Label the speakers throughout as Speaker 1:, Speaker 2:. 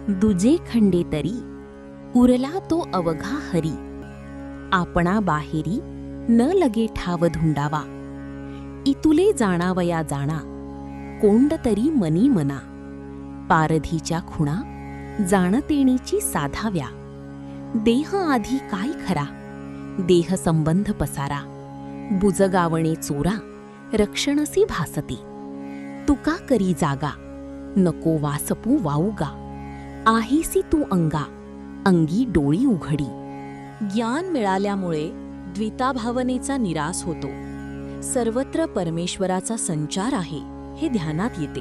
Speaker 1: दुजे खंडे तरी उरला तो अवघा हरी. आपणा बाहेरी न लगे ठाव धुंडावा. इतुले जाणावया जाणा कोंड तरी मनी मना. पारधीच्या खुणा जाणतेणीची साधाव्या. देह आधी काय खरा देह संबंध पसारा. बुजगावणे चोरा रक्षणसी भासते. तुका करी जागा नको वासपू वाऊगा. आहीसी तू अंगा अंगी डोळी उघडी. ज्ञान मिळाल्यामुळे द्विताभावनेचा निराश होतो. सर्वत्र परमेश्वराचा संचार आहे हे ध्यानात येते.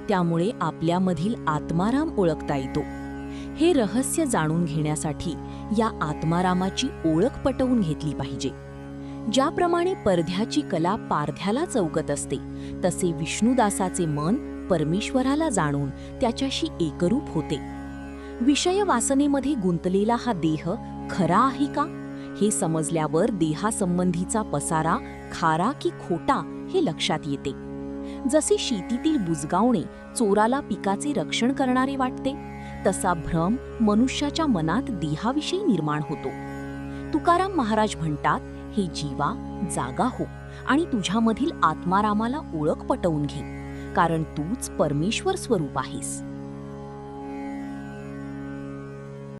Speaker 1: त्यामुळे आपल्यामधील आत्माराम ओळखता येतो. हे रहस्य जाणून घेण्यासाठी या आत्मारामाची ओळख पटवून घेतली पाहिजे. ज्याप्रमाणे पडद्याची कला पारध्याला चौकत असते, तसे विष्णुदासाचे मन परमेश्वराला जाणून त्याच्याशी एकरूप होते. विषय वासनेमध्ये गुंतलेला हा देह खरा आहे का हे समजल्यावर देहासंबंधीचा पसारा खारा की खोटा हे लक्षात येते. जसे शेतीतील बुजगावणे चोराला पिकाचे रक्षण करणारे वाटते, तसा भ्रम मनुष्याच्या मनात देहाविषयी निर्माण होतो. तुकाराम महाराज म्हणतात, हे जीवा जागा हो आणि तुझ्यामधील आत्मारामाला ओळख पटवून घे, कारण तूच परमेश्वर स्वरूप आहेस.